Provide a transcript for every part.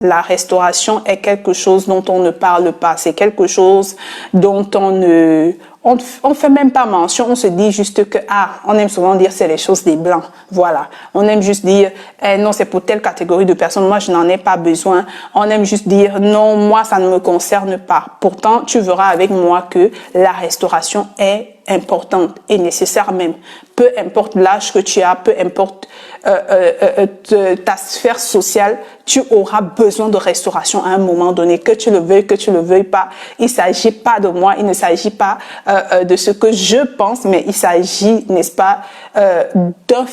La restauration est quelque chose dont on ne parle pas. C'est quelque chose dont on fait même pas mention. On se dit juste que, on aime souvent dire c'est les choses des blancs. Voilà. On aime juste dire, non, c'est pour telle catégorie de personnes. Moi, je n'en ai pas besoin. On aime juste dire, non, moi, ça ne me concerne pas. Pourtant, tu verras avec moi que la restauration est importante et nécessaire même. Peu importe l'âge que tu as, peu importe ta sphère sociale, tu auras besoin de restauration à un moment donné, que tu le veuilles pas. Il s'agit pas de moi, il ne s'agit pas de ce que je pense, mais il s'agit, n'est-ce pas, d'un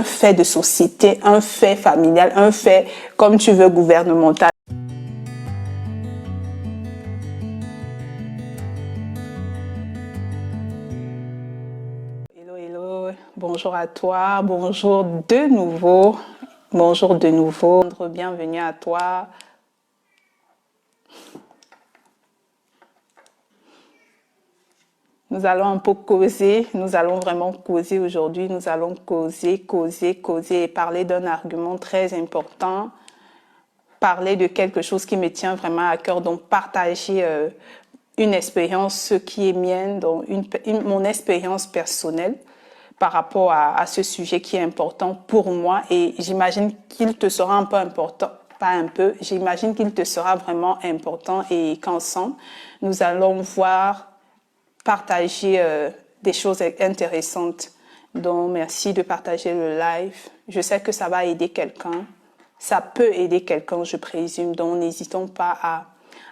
fait de société, un fait familial, un fait, comme tu veux, gouvernemental. Hello, bonjour à toi, bonjour de nouveau, bienvenue à toi. Nous allons un peu causer, nous allons vraiment causer aujourd'hui, nous allons causer et parler d'un argument très important, parler de quelque chose qui me tient vraiment à cœur, donc partager une expérience qui est mienne, donc mon expérience personnelle par rapport à ce sujet qui est important pour moi, et j'imagine qu'il te sera un peu important, pas un peu, j'imagine qu'il te sera vraiment important, et qu'ensemble, nous allons partager des choses intéressantes. Donc, merci de partager le live. Je sais que ça va aider quelqu'un. Ça peut aider quelqu'un, je présume. Donc, n'hésitons pas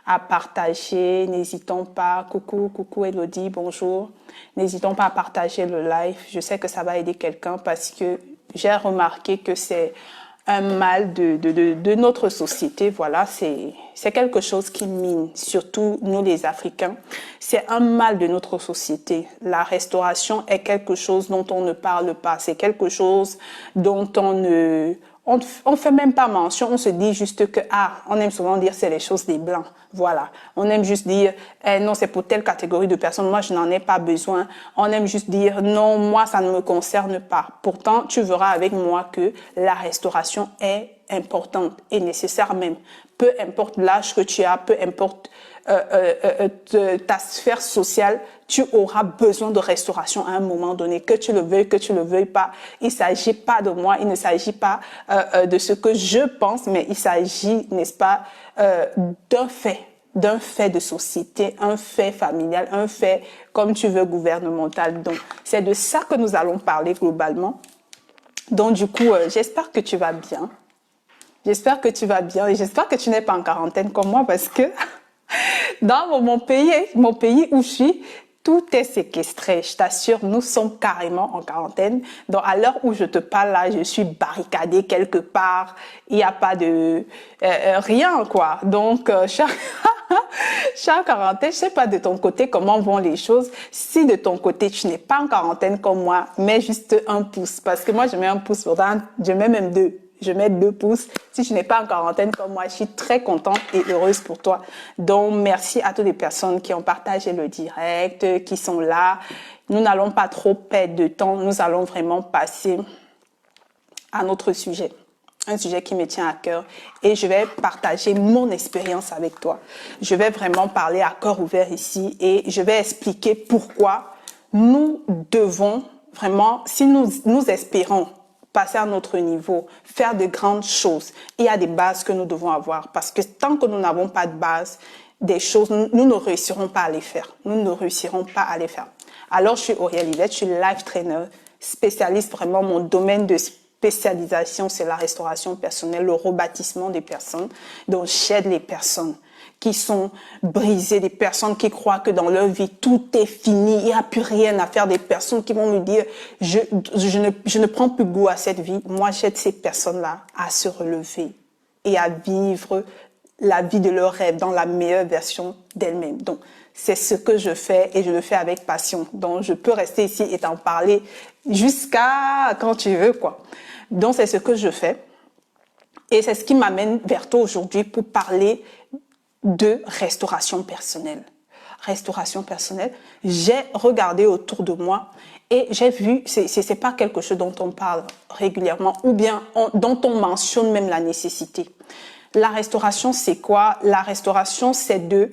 à partager. N'hésitons pas. Coucou Elodie, bonjour. N'hésitons pas à partager le live. Je sais que ça va aider quelqu'un parce que j'ai remarqué que c'est un mal de notre société. Voilà, c'est quelque chose qui mine, surtout nous les Africains. C'est un mal de notre société. La restauration est quelque chose dont on ne parle pas. C'est quelque chose dont on fait même pas mention. On se dit juste que, on aime souvent dire c'est les choses des blancs. Voilà. On aime juste dire, non, c'est pour telle catégorie de personnes. Moi, je n'en ai pas besoin. On aime juste dire, non, moi, ça ne me concerne pas. Pourtant, tu verras avec moi que la restauration est importante et nécessaire même. Peu importe l'âge que tu as, peu importe ta sphère sociale, tu auras besoin de restauration à un moment donné, que tu le veuilles pas. Il s'agit pas de moi, il ne s'agit pas de ce que je pense, mais il s'agit, n'est-ce pas, d'un fait de société, un fait familial, un fait, comme tu veux, gouvernemental. Donc, c'est de ça que nous allons parler globalement. Donc, du coup, j'espère que tu vas bien. J'espère que tu vas bien et j'espère que tu n'es pas en quarantaine comme moi parce que dans mon pays où je suis, tout est séquestré. Je t'assure, nous sommes carrément en quarantaine. Donc, à l'heure où je te parle là, je suis barricadée quelque part. Il n'y a pas de rien, quoi. Donc, je suis en quarantaine. Je sais pas de ton côté comment vont les choses. Si de ton côté, tu n'es pas en quarantaine comme moi, mets juste un pouce. Parce que moi, je mets un pouce. Je mets même deux. Je mets 2 pouces. Si tu n'es pas en quarantaine comme moi, je suis très contente et heureuse pour toi. Donc, merci à toutes les personnes qui ont partagé le direct, qui sont là. Nous n'allons pas trop perdre de temps. Nous allons vraiment passer à notre sujet. Un sujet qui me tient à cœur. Et je vais partager mon expérience avec toi. Je vais vraiment parler à cœur ouvert ici et je vais expliquer pourquoi nous devons vraiment, si nous espérons passer à un autre niveau, faire de grandes choses. Il y a des bases que nous devons avoir parce que tant que nous n'avons pas de base, des choses, nous ne réussirons pas à les faire. Nous ne réussirons pas à les faire. Alors, je suis Auriel Yvette, je suis life trainer, spécialiste vraiment, mon domaine de spécialisation, c'est la restauration personnelle, le rebâtissement des personnes. Donc, j'aide les personnes qui sont brisées, des personnes qui croient que dans leur vie, tout est fini, il n'y a plus rien à faire, des personnes qui vont me dire, je ne prends plus goût à cette vie. Moi, j'aide ces personnes-là à se relever et à vivre la vie de leur rêve dans la meilleure version d'elles-mêmes. Donc, c'est ce que je fais et je le fais avec passion. Donc, je peux rester ici et t'en parler jusqu'à quand tu veux, quoi. Donc, c'est ce que je fais. Et c'est ce qui m'amène vers toi aujourd'hui pour parler de restauration personnelle. Restauration personnelle, j'ai regardé autour de moi et j'ai vu, c'est pas quelque chose dont on parle régulièrement ou bien dont on mentionne même la nécessité. La restauration, c'est quoi? La restauration, c'est de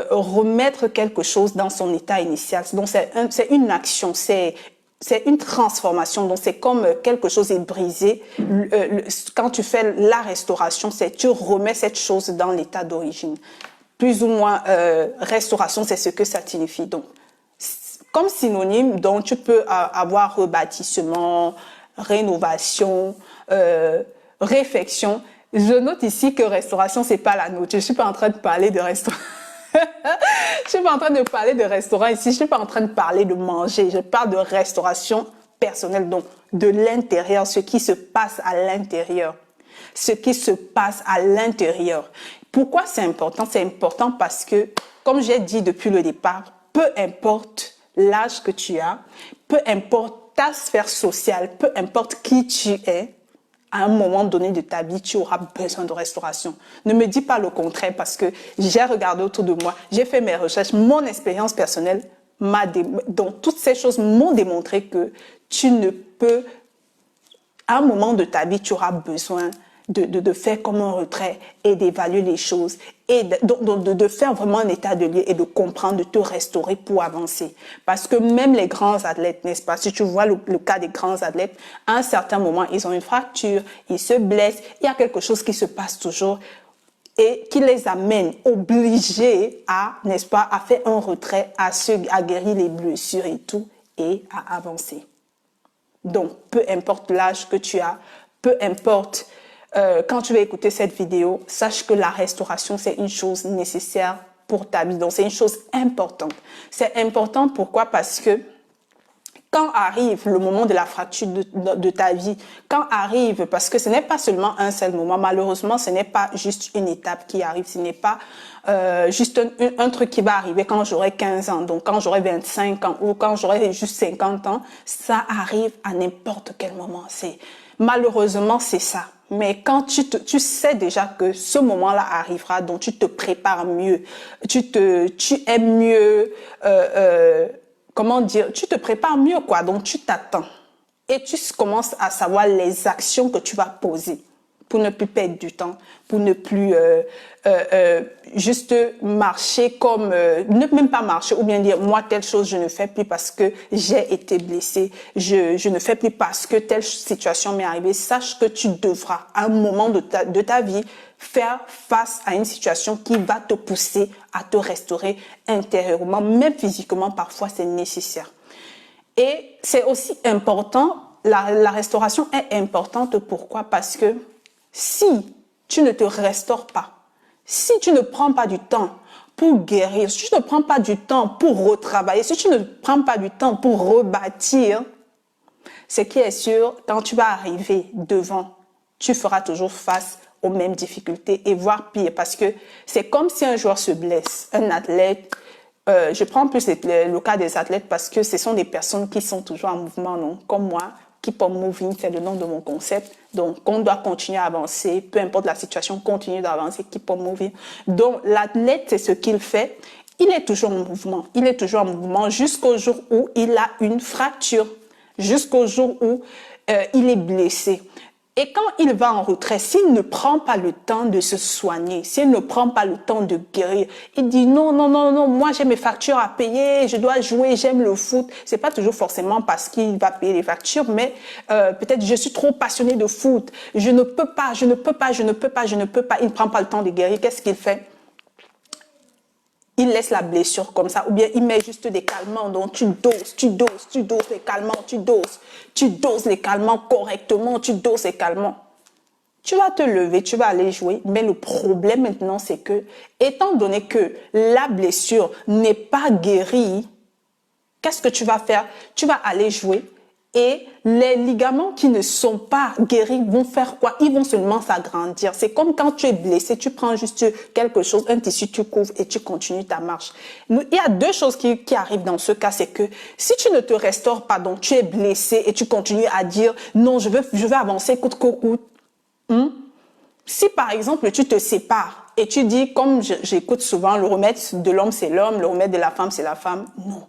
remettre quelque chose dans son état initial. Donc, c'est une action, c'est une transformation. Donc, c'est comme quelque chose est brisé. Quand tu fais la restauration, c'est tu remets cette chose dans l'état d'origine. Plus ou moins, restauration, c'est ce que ça signifie. Donc, comme synonyme, donc tu peux avoir rebâtissement, rénovation, réfection. Je note ici que restauration, c'est pas la nourriture. Je suis pas en train de parler de restaurant. Je suis pas en train de parler de restaurant ici. Je suis pas en train de parler de manger. Je parle de restauration personnelle, donc de l'intérieur, ce qui se passe à l'intérieur. Ce qui se passe à l'intérieur. Pourquoi c'est important? C'est important parce que, comme j'ai dit depuis le départ, peu importe l'âge que tu as, peu importe ta sphère sociale, peu importe qui tu es, à un moment donné de ta vie, tu auras besoin de restauration. Ne me dis pas le contraire parce que j'ai regardé autour de moi, j'ai fait mes recherches, mon expérience personnelle donc toutes ces choses m'ont démontré que tu ne peux, à un moment de ta vie, tu auras besoin de faire comme un retrait et d'évaluer les choses et de faire vraiment un état de lieu et de comprendre, de te restaurer pour avancer. Parce que même les grands athlètes, n'est-ce pas, si tu vois le cas des grands athlètes, à un certain moment, ils ont une fracture, ils se blessent, il y a quelque chose qui se passe toujours et qui les amène obligés à, n'est-ce pas, à faire un retrait, à guérir les blessures et tout, et à avancer. Donc, peu importe l'âge que tu as, peu importe quand tu vas écouter cette vidéo, sache que la restauration, c'est une chose nécessaire pour ta vie. Donc, c'est une chose importante. C'est important, pourquoi? Parce que quand arrive le moment de la fracture de ta vie, quand arrive, parce que ce n'est pas seulement un seul moment, malheureusement, ce n'est pas juste une étape qui arrive, ce n'est pas juste un truc qui va arriver quand j'aurai 15 ans, donc quand j'aurai 25 ans ou quand j'aurai juste 50 ans, ça arrive à n'importe quel moment. Malheureusement, c'est ça. Mais quand tu sais déjà que ce moment-là arrivera, donc tu te prépares mieux, tu aimes mieux, comment dire, tu te prépares mieux, quoi. Donc, tu t'attends. Et tu commences à savoir les actions que tu vas poser pour ne plus perdre du temps, pour ne plus juste marcher comme, ne même pas marcher ou bien dire, moi, telle chose, je ne fais plus parce que j'ai été blessée, je ne fais plus parce que telle situation m'est arrivée. Sache que tu devras, à un moment de ta vie, faire face à une situation qui va te pousser à te restaurer intérieurement, même physiquement, parfois c'est nécessaire. Et c'est aussi important, la restauration est importante, pourquoi? Parce que si tu ne te restaures pas, si tu ne prends pas du temps pour guérir, si tu ne prends pas du temps pour retravailler, si tu ne prends pas du temps pour rebâtir, ce qui est sûr, quand tu vas arriver devant, tu feras toujours face aux mêmes difficultés et voire pire, parce que c'est comme si un joueur se blesse, un athlète, je prends plus le cas des athlètes parce que ce sont des personnes qui sont toujours en mouvement, non, comme moi. Keep on moving, c'est le nom de mon concept. Donc, on doit continuer à avancer, peu importe la situation, continue d'avancer, keep on moving. Donc, l'athlète, c'est ce qu'il fait. Il est toujours en mouvement. Il est toujours en mouvement jusqu'au jour où il a une fracture, jusqu'au jour où il est blessé. Et quand il va en retrait, s'il ne prend pas le temps de se soigner, s'il ne prend pas le temps de guérir, il dit non, non, non, non, moi j'ai mes factures à payer, je dois jouer, j'aime le foot. C'est pas toujours forcément parce qu'il va payer les factures, mais peut-être je suis trop passionné de foot, je ne peux pas, je ne peux pas, je ne peux pas, je ne peux pas. Il ne prend pas le temps de guérir. Qu'est-ce qu'il fait? Il laisse la blessure comme ça, ou bien il met juste des calmants, donc tu doses les calmants, tu doses les calmants correctement, tu doses les calmants. Tu vas te lever, tu vas aller jouer, mais le problème maintenant, c'est que, étant donné que la blessure n'est pas guérie, qu'est-ce que tu vas faire? Tu vas aller jouer et les ligaments qui ne sont pas guéris vont faire quoi? Ils vont seulement s'agrandir. C'est comme quand tu es blessé, tu prends juste quelque chose, un tissu, tu couvres et tu continues ta marche. Il y a deux choses qui arrivent dans ce cas, c'est que si tu ne te restaures pas, donc tu es blessé et tu continues à dire non, je veux avancer coûte que coûte. Si par exemple tu te sépares et tu dis, comme j'écoute souvent, le remède de l'homme c'est l'homme, le remède de la femme c'est la femme, non.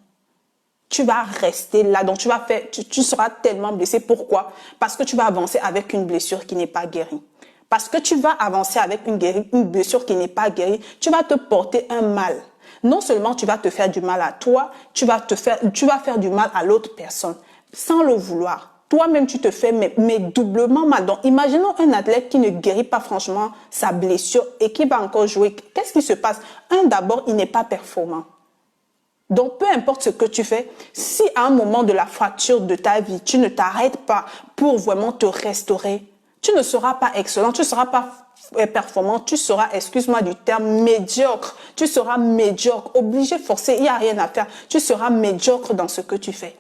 Tu vas rester là, donc tu seras tellement blessé. Pourquoi? Parce que tu vas avancer avec une blessure qui n'est pas guérie. Parce que tu vas avancer avec une blessure qui n'est pas guérie, tu vas te porter un mal. Non seulement tu vas te faire du mal à toi, tu vas faire du mal à l'autre personne, sans le vouloir. Toi-même, tu te fais mais doublement mal. Donc, imaginons un athlète qui ne guérit pas franchement sa blessure et qui va encore jouer. Qu'est-ce qui se passe? D'abord, il n'est pas performant. Donc, peu importe ce que tu fais, si à un moment de la fracture de ta vie, tu ne t'arrêtes pas pour vraiment te restaurer, tu ne seras pas excellent, tu ne seras pas performant, tu seras, excuse-moi du terme, médiocre. Tu seras médiocre, obligé, forcé, il n'y a rien à faire. Tu seras médiocre dans ce que tu fais.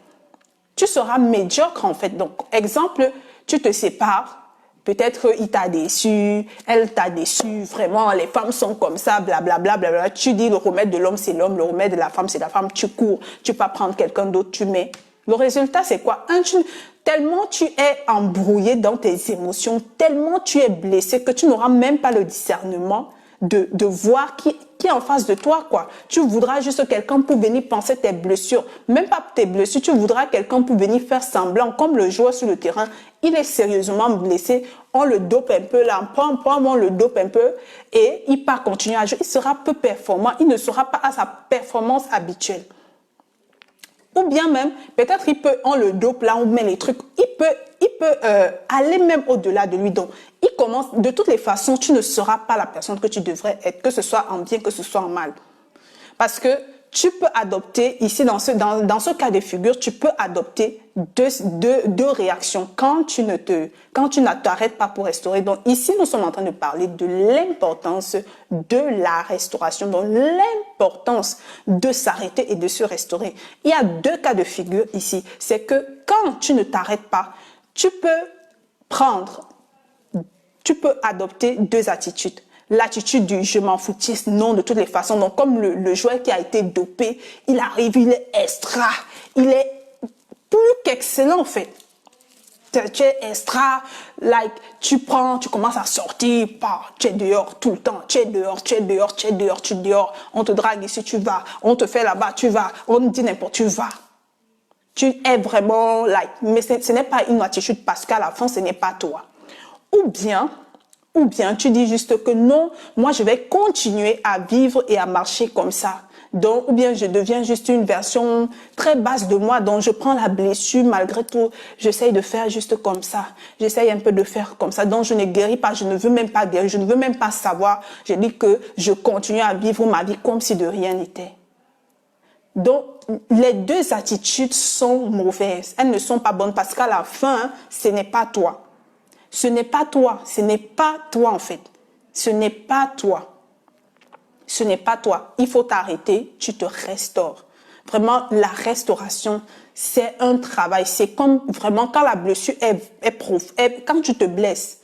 Tu seras médiocre en fait. Donc, exemple, tu te sépares. Peut-être il t'a déçu, elle t'a déçu, vraiment, les femmes sont comme ça, blablabla, blablabla. Tu dis le remède de l'homme, c'est l'homme, le remède de la femme, c'est la femme. Tu cours, tu peux prendre quelqu'un d'autre, tu mets. Le résultat, c'est quoi? Tellement tu es embrouillé dans tes émotions, tellement tu es blessé que tu n'auras même pas le discernement de voir qui est en face de toi, quoi. Tu voudras juste quelqu'un pour venir penser tes blessures. Même pas tes blessures, tu voudras quelqu'un pour venir faire semblant, comme le joueur sur le terrain. Il est sérieusement blessé, on le dope un peu là, on le dope un peu et il part continuer à jouer. Il sera peu performant, il ne sera pas à sa performance habituelle. Ou bien même, peut-être on le dope là, on met les trucs, il peut aller même au-delà de lui. Donc, il commence, de toutes les façons, tu ne seras pas la personne que tu devrais être, que ce soit en bien, que ce soit en mal. Parce que tu peux adopter, ici, dans ce cas de figure, tu peux adopter deux réactions quand tu ne t'arrêtes pas pour restaurer. Donc, ici, nous sommes en train de parler de l'importance de la restauration, donc l'importance de s'arrêter et de se restaurer. Il y a deux cas de figure ici. C'est que quand tu ne t'arrêtes pas, tu peux adopter deux attitudes. L'attitude du je m'en foutiste, non, de toutes les façons. Donc, comme le joueur qui a été dopé, il arrive, il est extra, il est plus qu'excellent en fait. Tu es extra, tu commences à sortir, tu es dehors tout le temps, tu es dehors, on te drague ici, tu vas, on te fait là-bas, tu vas, on te dit n'importe, tu vas. Tu es vraiment mais ce n'est pas une attitude parce qu'à la fin, ce n'est pas toi. Ou bien, tu dis juste que non, moi je vais continuer à vivre et à marcher comme ça. Donc, ou bien je deviens juste une version très basse de moi, dont je prends la blessure malgré tout, j'essaye de faire juste comme ça. J'essaye un peu de faire comme ça, donc je ne guéris pas, je ne veux même pas guérir, je ne veux même pas savoir. Je dis que je continue à vivre ma vie comme si de rien n'était. Donc, les deux attitudes sont mauvaises, elles ne sont pas bonnes parce qu'à la fin, ce n'est pas toi. Ce n'est pas toi en fait. Ce n'est pas toi. Ce n'est pas toi. Il faut t'arrêter, tu te restaures. Vraiment, la restauration, c'est un travail. C'est comme vraiment quand la blessure quand tu te blesses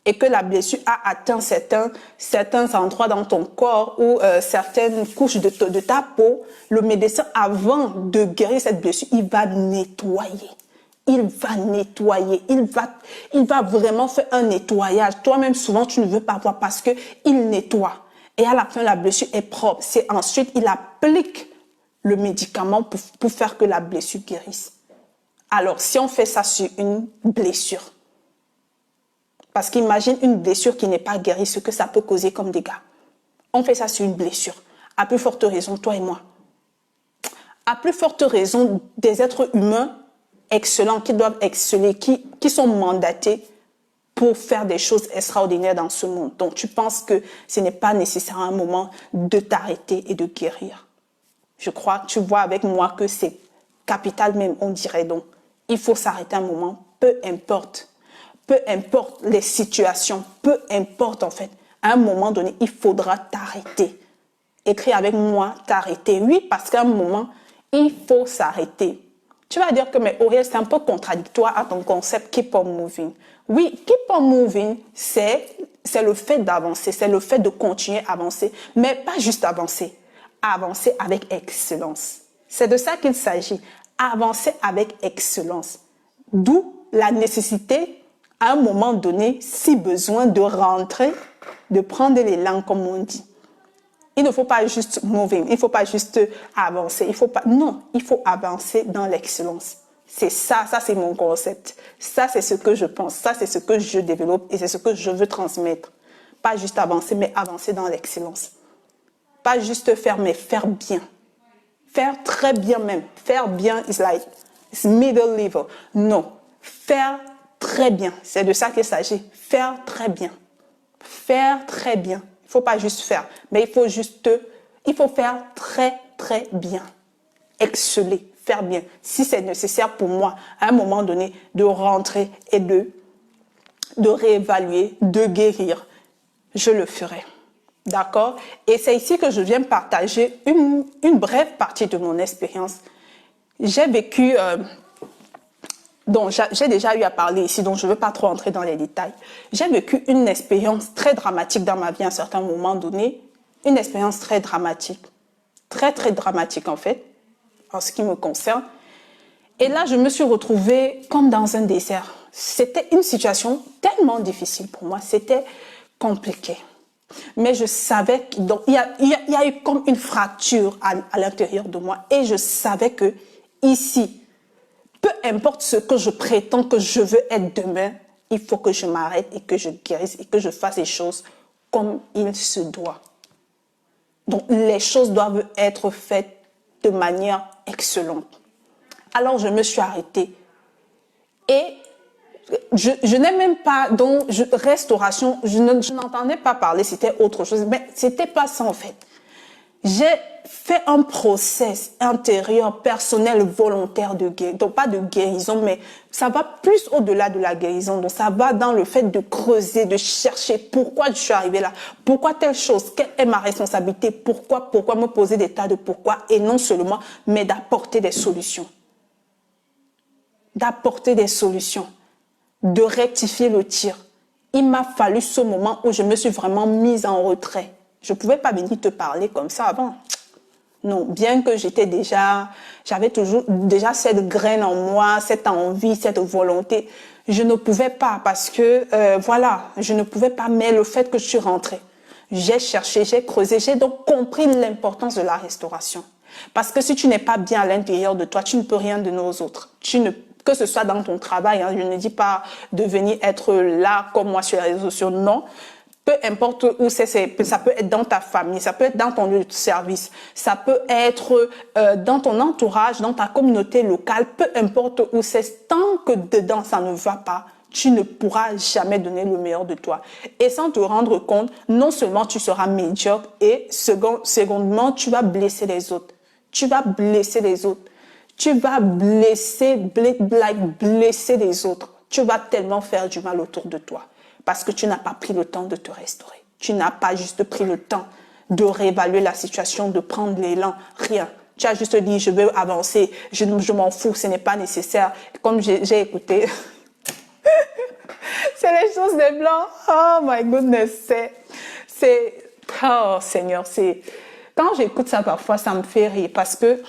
et que la blessure a atteint certains endroits dans ton corps ou certaines couches de ta peau, le médecin, avant de guérir cette blessure, il va nettoyer. Il va vraiment faire un nettoyage. Toi-même, souvent, tu ne veux pas voir parce qu'il nettoie. Et à la fin, la blessure est propre. C'est ensuite, il applique le médicament pour faire que la blessure guérisse. Alors, si on fait ça sur une blessure, parce qu'imagine une blessure qui n'est pas guérie, ce que ça peut causer comme dégâts. On fait ça sur une blessure. À plus forte raison, toi et moi. À plus forte raison, des êtres humains excellents, qui doivent exceller, qui sont mandatés pour faire des choses extraordinaires dans ce monde. Donc, tu penses que ce n'est pas nécessaire à un moment de t'arrêter et de guérir. Je crois, tu vois avec moi que c'est capital même, on dirait donc. Il faut s'arrêter un moment, peu importe les situations, peu importe en fait. À un moment donné, il faudra t'arrêter. Écris avec moi, t'arrêter. Oui, parce qu'à un moment, il faut s'arrêter. Tu vas dire que, mais Auriel, c'est un peu contradictoire à ton concept keep on moving. Oui, keep on moving, c'est le fait d'avancer, c'est le fait de continuer à avancer, mais pas juste avancer. Avancer avec excellence. C'est de ça qu'il s'agit. Avancer avec excellence. D'où la nécessité, à un moment donné, si besoin, de rentrer, de prendre l'élan, comme on dit. Il ne faut pas juste moving, il ne faut pas juste avancer, non, il faut avancer dans l'excellence. C'est ça c'est mon concept. Ça, c'est ce que je pense. Ça, c'est ce que je développe et c'est ce que je veux transmettre. Pas juste avancer, mais avancer dans l'excellence. Pas juste faire, mais faire bien. Faire très bien même. Faire bien is like, it's middle level. Non. Faire très bien. C'est de ça qu'il s'agit. Faire très bien. Faire très bien. Il ne faut pas juste faire, mais il faut faire très, très bien. Exceller, faire bien. Si c'est nécessaire pour moi, à un moment donné, de rentrer et de réévaluer, de guérir, je le ferai. D'accord? Et c'est ici que je viens partager une brève partie de mon expérience. J'ai vécu, donc j'ai déjà eu à parler ici, donc je ne veux pas trop entrer dans les détails. J'ai vécu une expérience très dramatique dans ma vie à un certain moment donné. Une expérience très dramatique. Très, très dramatique en fait, en ce qui me concerne. Et là, je me suis retrouvée comme dans un désert. C'était une situation tellement difficile pour moi. C'était compliqué. Mais je savais qu'il y a eu comme une fracture à l'intérieur de moi. Et je savais que ici, peu importe ce que je prétends que je veux être demain, il faut que je m'arrête et que je guérisse et que je fasse les choses comme il se doit. Donc, les choses doivent être faites de manière excellente. Alors, je me suis arrêtée. Et je n'ai même pas, donc, restauration, je n'entendais pas parler, c'était autre chose. Mais c'était pas ça, en fait. J'ai fait un process intérieur, personnel, volontaire de guérison. Donc, pas de guérison, mais ça va plus au-delà de la guérison. Donc, ça va dans le fait de creuser, de chercher pourquoi je suis arrivée là. Pourquoi telle chose? Quelle est ma responsabilité? Pourquoi me poser des tas de pourquoi? Et non seulement, mais d'apporter des solutions. D'apporter des solutions. De rectifier le tir. Il m'a fallu ce moment où je me suis vraiment mise en retrait. Je ne pouvais pas venir te parler comme ça avant. Non, bien que j'avais toujours déjà cette graine en moi, cette envie, cette volonté, je ne pouvais pas parce que, voilà, je ne pouvais pas, mais le fait que je suis rentrée, j'ai cherché, j'ai creusé, j'ai donc compris l'importance de la restauration. Parce que si tu n'es pas bien à l'intérieur de toi, tu ne peux rien donner aux autres. Que ce soit dans ton travail, hein, je ne dis pas de venir être là comme moi sur les réseaux sociaux, non. Peu importe où ça peut être dans ta famille, ça peut être dans ton lieu de service, ça peut être dans ton entourage, dans ta communauté locale, peu importe où c'est, tant que dedans ça ne va pas, tu ne pourras jamais donner le meilleur de toi. Et sans te rendre compte, non seulement tu seras médiocre et secondement, tu vas blesser les autres. Tu vas blesser les autres. Tu vas blesser les autres. Tu vas tellement faire du mal autour de toi. Parce que tu n'as pas pris le temps de te restaurer. Tu n'as pas juste pris le temps de réévaluer la situation, de prendre l'élan. Rien. Tu as juste dit, je veux avancer, je m'en fous, ce n'est pas nécessaire. Comme j'ai écouté, c'est les choses des Blancs. Oh my goodness, oh Seigneur, quand j'écoute ça parfois, ça me fait rire parce que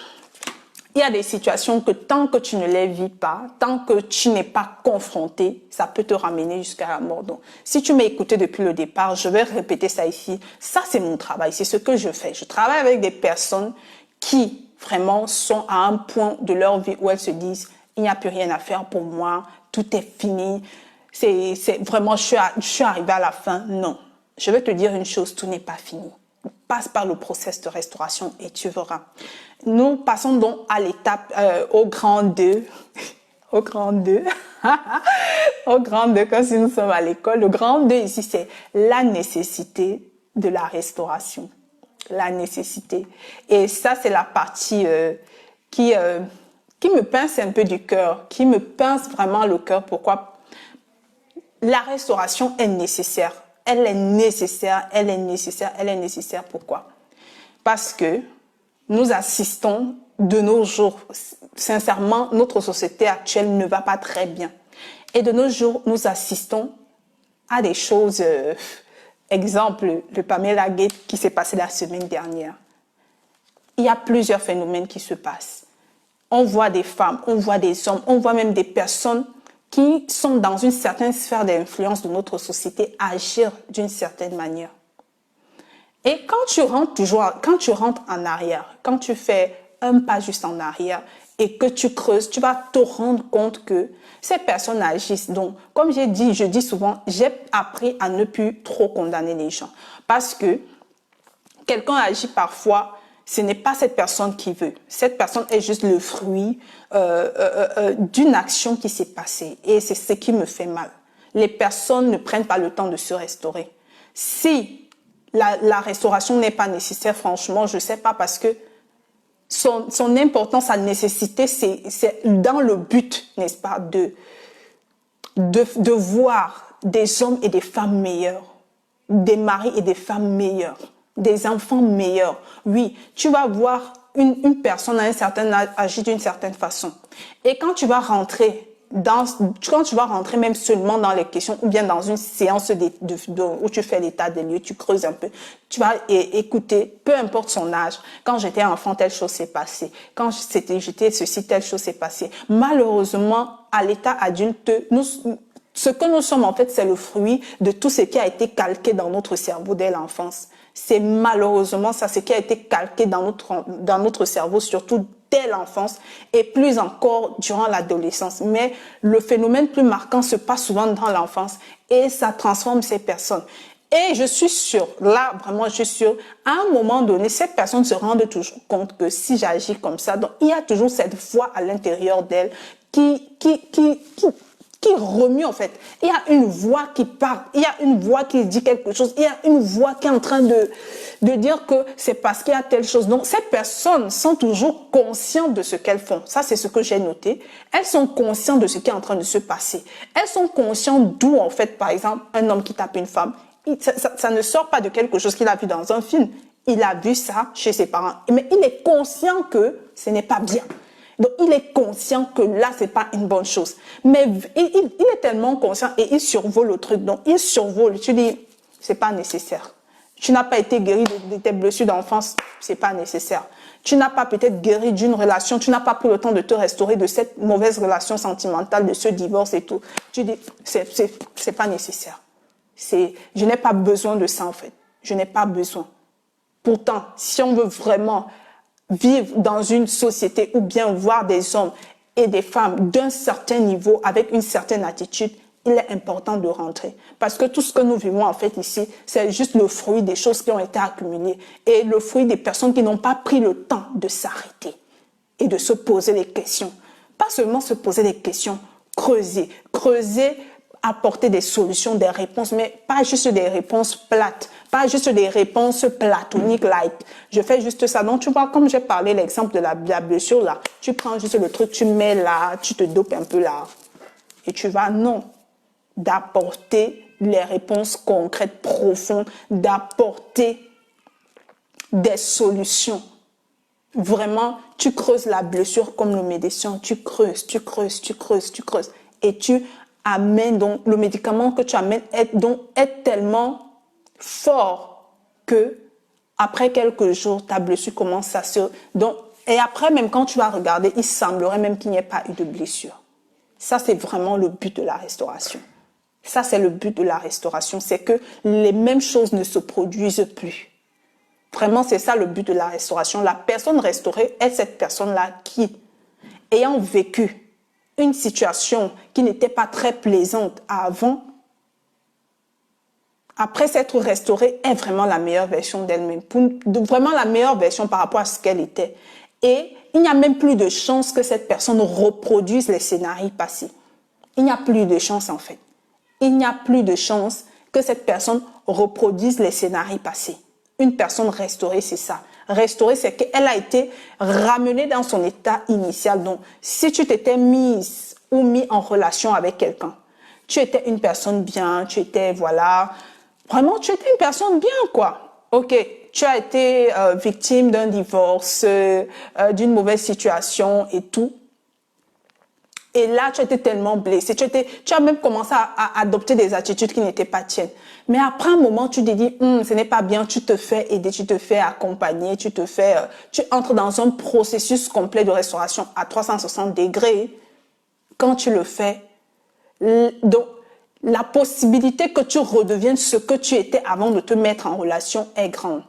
il y a des situations que tant que tu ne les vis pas, tant que tu n'es pas confronté, ça peut te ramener jusqu'à la mort. Donc, si tu m'as écouté depuis le départ, je vais répéter ça ici. Ça, c'est mon travail, c'est ce que je fais. Je travaille avec des personnes qui vraiment sont à un point de leur vie où elles se disent, il n'y a plus rien à faire pour moi, tout est fini. C'est vraiment, je suis arrivée à la fin. Non. Je vais te dire une chose, tout n'est pas fini. Passe par le process de restauration et tu verras. Nous passons donc à l'étape, au grand 2. Au grand 2. Au grand 2, comme si nous sommes à l'école. Le grand 2 ici, c'est la nécessité de la restauration. La nécessité. Et ça, c'est la partie qui me pince un peu du cœur, qui me pince vraiment le cœur. Pourquoi? La restauration est nécessaire. Elle est nécessaire, elle est nécessaire, elle est nécessaire. Pourquoi? Parce que nous assistons de nos jours, sincèrement, notre société actuelle ne va pas très bien. Et de nos jours, nous assistons à des choses, exemple, le Pamela Gate qui s'est passé la semaine dernière. Il y a plusieurs phénomènes qui se passent. On voit des femmes, on voit des hommes, on voit même des personnes qui sont dans une certaine sphère d'influence de notre société agir d'une certaine manière. Et quand tu rentres en arrière, quand tu fais un pas juste en arrière et que tu creuses, tu vas te rendre compte que ces personnes agissent. Donc, comme j'ai dit, je dis souvent, j'ai appris à ne plus trop condamner les gens. Parce que quelqu'un agit parfois, ce n'est pas cette personne qui veut. Cette personne est juste le fruit d'une action qui s'est passée. Et c'est ce qui me fait mal. Les personnes ne prennent pas le temps de se restaurer. Si la restauration n'est pas nécessaire, franchement, je ne sais pas, parce que son importance, sa nécessité, c'est dans le but, n'est-ce pas, de voir des hommes et des femmes meilleurs, des maris et des femmes meilleurs, des enfants meilleurs. Oui, tu vas voir une personne à un certain âge agir d'une certaine façon. Et quand tu vas rentrer même seulement dans les questions, ou bien dans une séance où tu fais l'état des lieux, tu creuses un peu, tu vas écouter, peu importe son âge. Quand j'étais enfant, telle chose s'est passée. Quand j'étais ceci, telle chose s'est passée. Malheureusement, à l'état adulte, ce que nous sommes en fait, c'est le fruit de tout ce qui a été calqué dans notre cerveau dès l'enfance. C'est malheureusement ça, ce qui a été calqué dans notre cerveau, surtout dès l'enfance et plus encore durant l'adolescence. Mais le phénomène plus marquant se passe souvent dans l'enfance et ça transforme ces personnes. Et je suis sûre, là vraiment je suis sûre, à un moment donné, ces personnes se rendent toujours compte que si j'agis comme ça, donc il y a toujours cette voix à l'intérieur d'elles qui remue en fait. Il y a une voix qui parle, il y a une voix qui dit quelque chose, il y a une voix qui est en train de dire que c'est parce qu'il y a telle chose. Donc ces personnes sont toujours conscientes de ce qu'elles font. Ça, c'est ce que j'ai noté. Elles sont conscientes de ce qui est en train de se passer. Elles sont conscientes d'où en fait, par exemple, un homme qui tape une femme, ça ne sort pas de quelque chose qu'il a vu dans un film. Il a vu ça chez ses parents. Mais il est conscient que ce n'est pas bien. Donc, il est conscient que là, c'est pas une bonne chose. Mais il est tellement conscient et il survole le truc. Donc, il survole. Tu dis, c'est pas nécessaire. Tu n'as pas été guéri de tes blessures d'enfance, c'est pas nécessaire. Tu n'as pas peut-être guéri d'une relation, tu n'as pas pris le temps de te restaurer de cette mauvaise relation sentimentale, de ce divorce et tout. Tu dis, c'est pas nécessaire. Je n'ai pas besoin de ça, en fait. Je n'ai pas besoin. Pourtant, si on veut vraiment vivre dans une société ou bien voir des hommes et des femmes d'un certain niveau avec une certaine attitude, il est important de rentrer. Parce que tout ce que nous vivons en fait ici, c'est juste le fruit des choses qui ont été accumulées et le fruit des personnes qui n'ont pas pris le temps de s'arrêter et de se poser les questions. Pas seulement se poser des questions, creuser, apporter des solutions, des réponses, mais pas juste des réponses plates, pas juste des réponses platoniques, light. Je fais juste ça. Donc, tu vois, comme j'ai parlé l'exemple de la blessure là, tu prends juste le truc, tu mets là, tu te dopes un peu là, et tu vas, non, d'apporter les réponses concrètes, profondes, d'apporter des solutions. Vraiment, tu creuses la blessure comme le médecin, tu creuses, et tu amènes, donc le médicament que tu amènes est tellement fort que après quelques jours, ta blessure commence à et après, même quand tu vas regarder, il semblerait même qu'il n'y ait pas eu de blessure. Ça, c'est vraiment le but de la restauration. Ça, c'est le but de la restauration, c'est que les mêmes choses ne se produisent plus. Vraiment, c'est ça le but de la restauration. La personne restaurée est cette personne-là qui, ayant vécu une situation qui n'était pas très plaisante avant, après s'être restaurée, est vraiment la meilleure version d'elle-même. Vraiment la meilleure version par rapport à ce qu'elle était. Et il n'y a même plus de chance que cette personne reproduise les scénarios passés. Il n'y a plus de chance en fait. Il n'y a plus de chance que cette personne reproduise les scénarios passés. Une personne restaurée, c'est ça. Restaurée, c'est qu'elle a été ramenée dans son état initial. Donc, si tu t'étais mise ou mis en relation avec quelqu'un, tu étais une personne bien, tu étais, voilà, vraiment, tu étais une personne bien, quoi. Ok, tu as été victime d'un divorce, d'une mauvaise situation et tout. Et là, tu étais tellement blessé. Tu as même commencé à adopter des attitudes qui n'étaient pas tiennes. Mais après un moment, tu te dis, ce n'est pas bien, tu te fais aider, tu te fais accompagner, tu entres dans un processus complet de restauration à 360 degrés. Quand tu le fais, donc, la possibilité que tu redeviennes ce que tu étais avant de te mettre en relation est grande.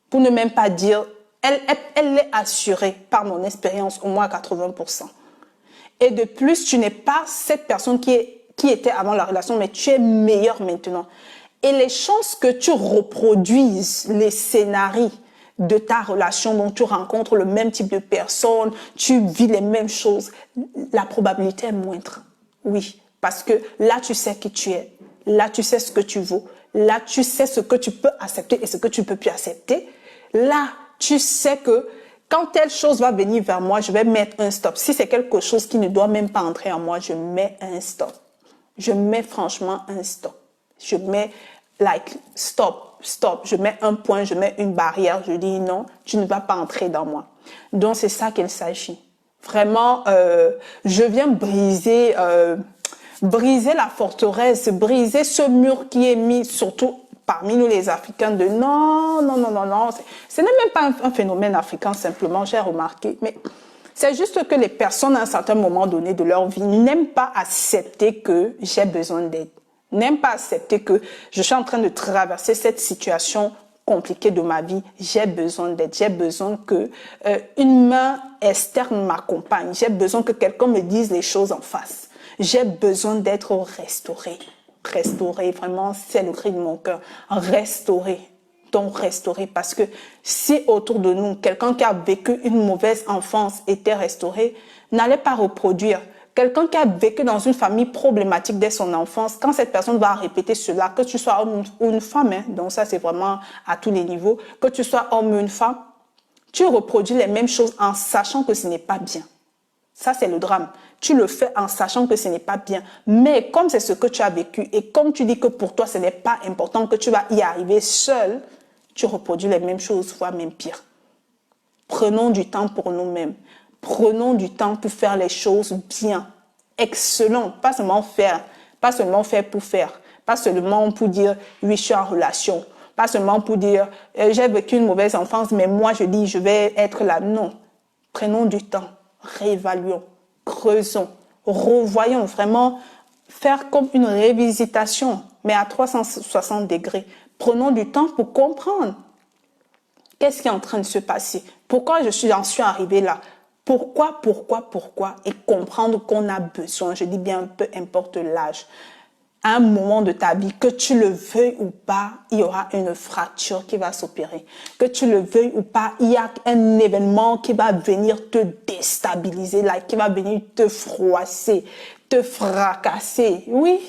Pour ne même pas dire Elle est assurée par mon expérience au moins à 80%. Et de plus, tu n'es pas cette personne qui était avant la relation, mais tu es meilleur maintenant. Et les chances que tu reproduises les scénarios de ta relation, dont tu rencontres le même type de personne, tu vis les mêmes choses, la probabilité est moindre. Oui, parce que là, tu sais qui tu es. Là, tu sais ce que tu vaux. Là, tu sais ce que tu peux accepter et ce que tu ne peux plus accepter. Là, tu sais que quand telle chose va venir vers moi, je vais mettre un stop. Si c'est quelque chose qui ne doit même pas entrer en moi, je mets un stop. Je mets franchement un stop. Je mets stop. Je mets un point, je mets une barrière. Je dis non, tu ne vas pas entrer dans moi. Donc, c'est ça qu'il s'agit. Vraiment, je viens briser la forteresse, briser ce mur qui est mis surtout parmi nous les Africains de non. Ce n'est même pas un phénomène africain simplement, j'ai remarqué, mais c'est juste que les personnes à un certain moment donné de leur vie n'aiment pas accepter que j'ai besoin d'aide, n'aiment pas accepter que je suis en train de traverser cette situation compliquée de ma vie, j'ai besoin d'aide, j'ai besoin que une main externe m'accompagne, j'ai besoin que quelqu'un me dise les choses en face, j'ai besoin d'être restaurée. Restaurer, vraiment, c'est le cri de mon cœur. Restaurer. Donc, restaurer. Parce que si autour de nous, quelqu'un qui a vécu une mauvaise enfance était restauré, n'allait pas reproduire. Quelqu'un qui a vécu dans une famille problématique dès son enfance, quand cette personne va répéter cela, que tu sois homme ou une femme, hein, donc ça c'est vraiment à tous les niveaux, que tu sois homme ou une femme, tu reproduis les mêmes choses en sachant que ce n'est pas bien. Ça, c'est le drame. Tu le fais en sachant que ce n'est pas bien. Mais comme c'est ce que tu as vécu et comme tu dis que pour toi, ce n'est pas important, que tu vas y arriver seul, tu reproduis les mêmes choses, voire même pire. Prenons du temps pour nous-mêmes. Prenons du temps pour faire les choses bien. Excellent. Pas seulement faire pour faire. Pas seulement pour dire, oui, je suis en relation. Pas seulement pour dire, j'ai vécu une mauvaise enfance, mais moi, je dis, je vais être là. Non. Prenons du temps. Réévaluons, creusons, revoyons, vraiment faire comme une révisitation, mais à 360 degrés. Prenons du temps pour comprendre qu'est-ce qui est en train de se passer, pourquoi j'en suis arrivée là, pourquoi, et comprendre qu'on a besoin, je dis bien peu importe l'âge, à un moment de ta vie, que tu le veuilles ou pas, il y aura une fracture qui va s'opérer. Que tu le veuilles ou pas, il y a un événement qui va venir te déstabiliser, là, qui va venir te froisser, te fracasser. Oui.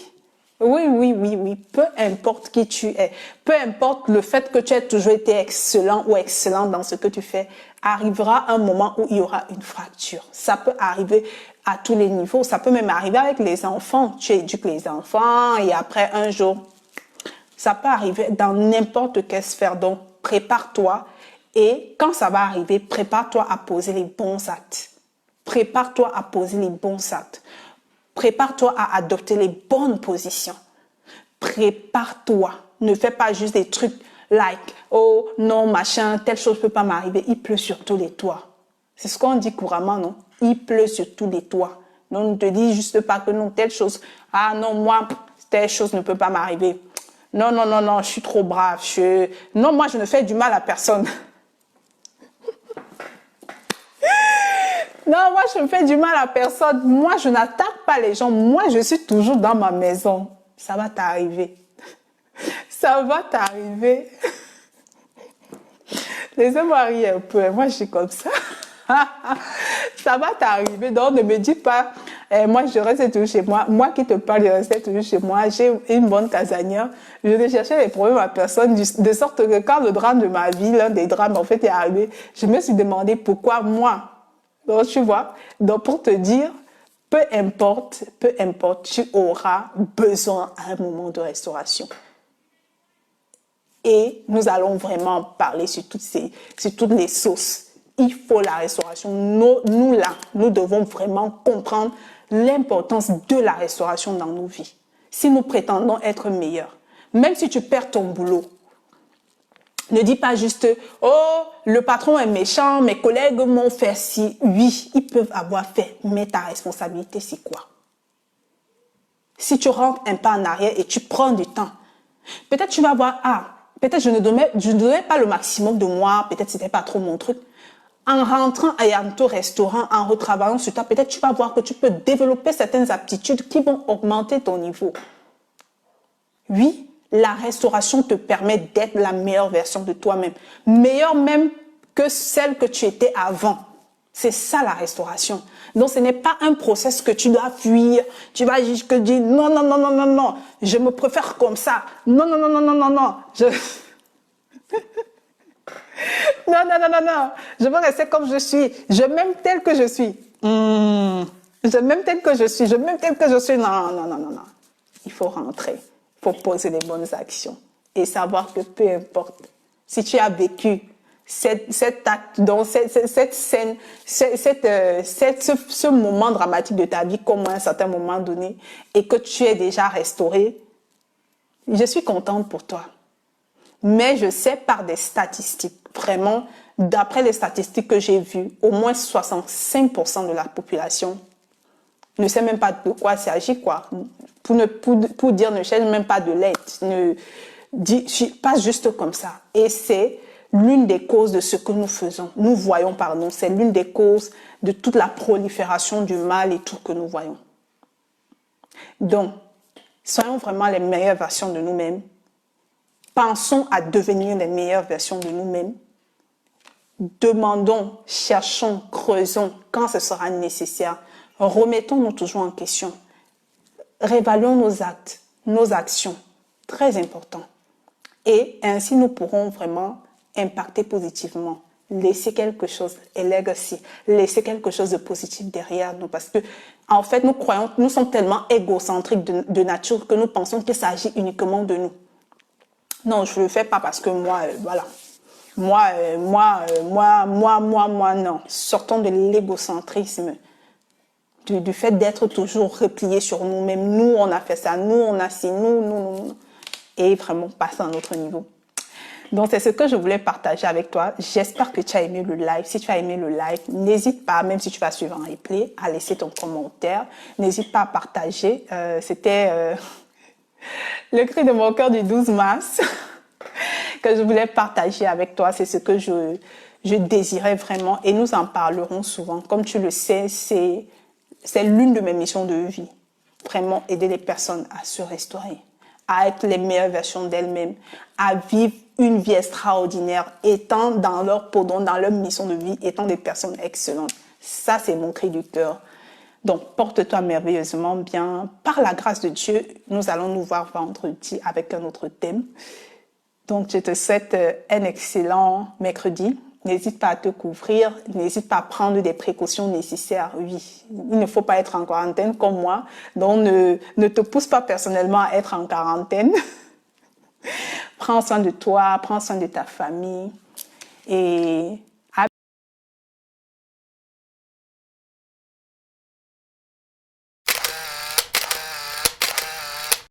Peu importe qui tu es, peu importe le fait que tu aies toujours été excellent ou excellente dans ce que tu fais, arrivera un moment où il y aura une fracture. Ça peut arriver à tous les niveaux. Ça peut même arriver avec les enfants. Tu éduques les enfants et après un jour, ça peut arriver dans n'importe quelle sphère. Donc, prépare-toi et quand ça va arriver, prépare-toi à poser les bons actes. Prépare-toi à poser les bons actes. Prépare-toi à adopter les bonnes positions. Prépare-toi. Ne fais pas juste des trucs like, oh non, machin, telle chose ne peut pas m'arriver. Il pleut sur tous les toits. C'est ce qu'on dit couramment, non? Il pleut sur tous les toits. Donc, ne te dis juste pas que non, telle chose. Ah non, moi, telle chose ne peut pas m'arriver. Non, je suis trop brave. Non, moi, je ne fais du mal à personne. Non, moi, je ne fais du mal à personne. Moi, je n'attaque pas les gens. Moi, je suis toujours dans ma maison. Ça va t'arriver. Ça va t'arriver. Laissez-moi rire un peu. Moi, je suis comme ça. Ça va t'arriver. Donc, ne me dis pas, moi, je reste toujours chez moi. Moi qui te parle, je reste toujours chez moi. J'ai une bonne casanière. Je ne cherchais les problèmes à personne. De sorte que quand le drame de ma vie, l'un des drames, en fait, est arrivé, je me suis demandé pourquoi moi. Donc, tu vois. Donc, pour te dire, peu importe, tu auras besoin à un moment de restauration. Et nous allons vraiment parler sur toutes les sauces. Il faut la restauration. Nous devons vraiment comprendre l'importance de la restauration dans nos vies. Si nous prétendons être meilleurs, même si tu perds ton boulot, ne dis pas juste, oh, le patron est méchant, mes collègues m'ont fait ci. Oui, ils peuvent avoir fait, mais ta responsabilité, c'est quoi? Si tu rentres un pas en arrière et tu prends du temps, peut-être tu vas voir, peut-être je ne donnais pas le maximum de moi, peut-être c'était pas trop mon truc. En rentrant à Yanto Restaurant, en retravaillant sur toi, peut-être tu vas voir que tu peux développer certaines aptitudes qui vont augmenter ton niveau. Oui, la restauration te permet d'être la meilleure version de toi-même. Meilleure même que celle que tu étais avant. C'est ça la restauration. Donc ce n'est pas un process que tu dois fuir. Tu vas juste dire non, non, non, non, non, non. Je me préfère comme ça. Non, non, non, non, non, non, non. Non, non, non, non, non. Je veux rester comme je suis. Je m'aime tel que je suis. Je m'aime tel que je suis. Je m'aime tel que je suis. Non, non, non, non, non. Il faut rentrer. Il faut poser les bonnes actions. Et savoir que peu importe. Si tu as vécu cet acte, donc cette scène, ce moment dramatique de ta vie, comme à un certain moment donné, et que tu es déjà restauré, je suis contente pour toi. Mais je sais par des statistiques, vraiment, d'après les statistiques que j'ai vues, au moins 65% de la population ne sait même pas de quoi il s'agit, quoi. Pour dire ne cherche même pas de l'aide, ne dit pas juste comme ça. Et c'est l'une des causes de ce que nous faisons. Nous voyons, pardon, c'est l'une des causes de toute la prolifération du mal et tout que nous voyons. Donc, soyons vraiment les meilleures versions de nous-mêmes. Pensons à devenir les meilleures versions de nous-mêmes. Demandons, cherchons, creusons quand ce sera nécessaire. Remettons-nous toujours en question. Réévaluons nos actes, nos actions. Très important. Et ainsi, nous pourrons vraiment impacter positivement. Laisser quelque chose, et legacy, laisser quelque chose de positif derrière nous. Parce que, en fait, nous sommes tellement égocentriques de nature que nous pensons qu'il s'agit uniquement de nous. Non, je ne le fais pas parce que moi, voilà. Moi, non. Sortons de l'égocentrisme, du fait d'être toujours repliés sur nous-mêmes. Nous, on a fait ça, nous, on a ci, nous. Et vraiment passer à un autre niveau. Donc, c'est ce que je voulais partager avec toi. J'espère que tu as aimé le live. Si tu as aimé le live, n'hésite pas, même si tu vas suivre en replay, à laisser ton commentaire. N'hésite pas à partager. C'était le cri de mon cœur du 12 mars que je voulais partager avec toi. C'est ce que je désirais vraiment. Et nous en parlerons souvent. Comme tu le sais, c'est l'une de mes missions de vie. Vraiment aider les personnes à se restaurer, à être les meilleures versions d'elles-mêmes, à vivre une vie extraordinaire, étant dans leur peau, dans leur mission de vie, étant des personnes excellentes. Ça, c'est mon cri du cœur. Donc, porte-toi merveilleusement bien. Par la grâce de Dieu, nous allons nous voir vendredi avec un autre thème. Donc, je te souhaite un excellent mercredi. N'hésite pas à te couvrir, n'hésite pas à prendre des précautions nécessaires. Oui, il ne faut pas être en quarantaine comme moi, donc ne te pousse pas personnellement à être en quarantaine. Prends soin de toi, prends soin de ta famille et